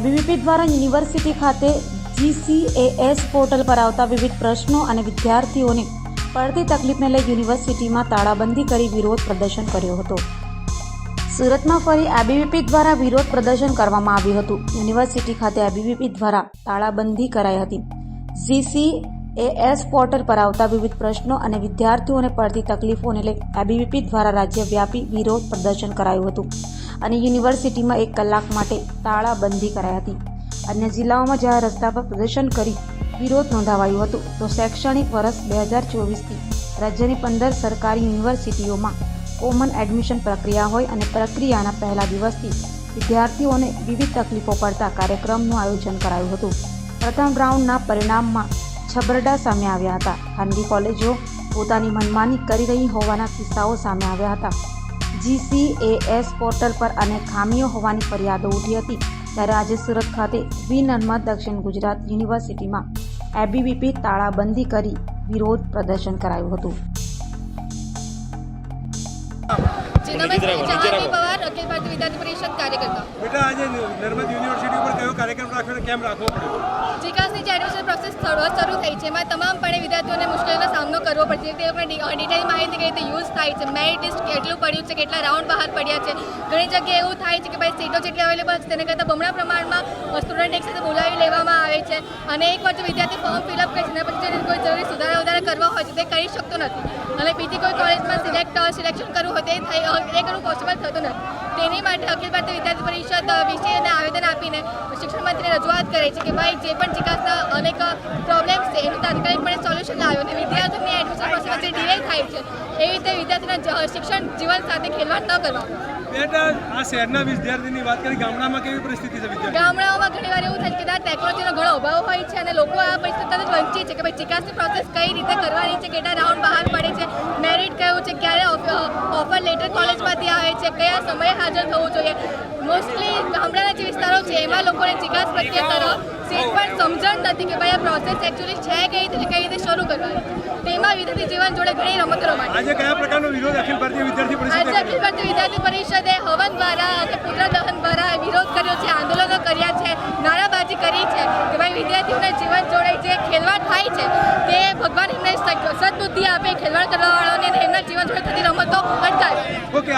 ABVP દ્વારા university ખાતે GCAS portal પર આવતા વિવિધ પ્રશ્નો અને વિદ્યાર્થીઓને પડતી તકલીફને લઈ યુનિવર્સિટીમાં તાળાબંધી કરી વિરોધ પ્રદર્શન કર્યો હતો। સુરતમાં ફરી એબીવીપી દ્વારા વિરોધ પ્રદર્શન કરવામાં આવ્યું હતું। યુનિવર્સિટી ખાતે એબીવીપી દ્વારા તાળાબંધી કરાઈ હતી। GCAS પોર્ટલ પર આવતા વિવિધ પ્રશ્નો અને વિદ્યાર્થીઓને પડતી તકલીફોને લઈ એબીવીપી દ્વારા રાજ્યવ્યાપી વિરોધ પ્રદર્શન કરાયું હતું અને યુનિવર્સિટીમાં 1 કલાક માટે તાળાબંધી કરાઈ હતી। અન્ય જિલ્લાઓમાં જ્યાં રસ્તા પર પ્રદર્શન કરી વિરોધ નોંધાવાયું હતું, તો શૈક્ષણિક વર્ષ 2024થી રાજ્યની 15 સરકારી યુનિવર્સિટીઓમાં કોમન એડમિશન પ્રક્રિયા હોય અને પ્રક્રિયાના પહેલા દિવસથી વિદ્યાર્થીઓને વિવિધ તકલીફો પડતા કાર્યક્રમનું આયોજન કરાયું હતું। પ્રથમ રાઉન્ડના પરિણામમાં છબરડા સામે આવ્યા હતા। ખાનગી કોલેજો પોતાની મનમાની કરી રહી હોવાના કિસ્સાઓ સામે આવ્યા હતા। GCAS પોર્ટલ પર અનેક ખામીઓ હોવાની ફરિયાદો ઉઠી હતી, ત્યારે આજે સુરત ખાતે નર્મદ દક્ષિણ ગુજરાત યુનિવર્સિટીમાં એબીવીપી તાળાબંધી કરી વિરોધ પ્રદર્શન કરાયું હતું। अखिल भारतीय विद्यार्थी परिषद कार्यकर्ता बेटा आज नर्मद यूनिवर्सिटी पर कयो कार्यक्रम राख्यो केम राखવો પડ્યો? જીકાસની જે એડમિશન પ્રોસેસ શરૂ થઈ છે, એમાં તમામપણે વિદ્યાર્થીઓને મુશ્કેલીનો સામનો કરવો પડશે। તે લોકોને ડિટેલ માહિતી કઈ રીતે યુઝ થાય છે, મેરિટ લિસ્ટ કેટલું પડ્યું છે, કેટલા રાઉન્ડ બહાર પડ્યા છે। ઘણી જગ્યાએ એવું થાય છે કે ભાઈ સીટો જેટલી અવેલેબલ છે તેને કરતાં બમણા પ્રમાણમાં સ્ટુડન્ટ એક સાથે બોલાવી લેવામાં આવે છે અને એકવાર જો વિદ્યાર્થી ફોર્મ ફિલઅપ કરે છે ને પછી કોઈ જરૂરી સુધારા વધારા કરવા હોય છે તે કરી શકતો નથી અને બીજી કોઈ કોલેજમાં સિલેક્શન કરવું હોય એ કરવું પોસિબલ થતું નથી। તેની માટે અખિલ ભારતીય વિદ્યાર્થી પરિષદ વિષયને આવેદન આપીને શિક્ષણ મંત્રીને રજૂઆત કરે છે કે ભાઈ જે પણ જીકાસના અનેક પ્રોબ્લેમ્સ છે એનું તાત્કાલિકપણે સોલ્યુશન લાવ્યો અને વિદ્યાર્થીઓની એડમિશન પ્રોસેસમાં જે ડિલે થાય છે એ રીતે વિદ્યાર્થીના શિક્ષણ જીવન સાથે ખેલવાડ ન કરવા। બેટા આ શહેરના વિદ્યાર્થીની વાત કરી, ગામડામાં કેવી પરિસ્થિતિ છે વિદ્યાર્થી? ગામડાઓમાં ઘણીવાર એવું થાય છે કે ત્યાં ટેકનોલોજીનો ઘણો અભાવ હોય છે અને લોકો આ પરિસ્થિતિથી વંચિત છે કે ભાઈ જીકાસની પ્રોસેસ કઈ રીતે કરવાની છે, કેટલા રાઉન્ડ બહાર પડે છે, મેરિટ કયું છે, ક્યારે ઓફર લેટર કોલેજમાંથી આવે છે, કયા સમયે હાજર થવું જોઈએ। મોસ્ટલી ગામડાના જે વિસ્તારો છે એમાં લોકોને જીકાસ પ્રત્યે તરફ સીટ પણ સમજણ નથી કે ભાઈ આ પ્રોસેસ એકચ્યુઅલી છે કઈ રીતે શરૂ કરવાની। તેમાં વિદ્યાર્થી જીવન જોડે ઘણી રમતો રમાય। આજે કયા પ્રકારનો વિરોધ અખિલ ભારતીય વિદ્યાર્થી પરિષદ? આજે અખિલ ભારતીય વિદ્યાર્થી પરિષદે હવન દ્વારા અને પુત્ર દહન દ્વારા વિરોધ કર્યો છે, આંદોલનો કર્યા છે, નારાબાજી કરી છે કે ભાઈ વિદ્યાર્થીઓના જીવન જોડે જે ખેલવાડ થાય છે તે ભગવાન એમને સદબુદ્ધિ આપે, ખેલવાડ કરવાવાળાઓને એમના જીવન જોડે થતી રમતો અટકાવે। ઓકે।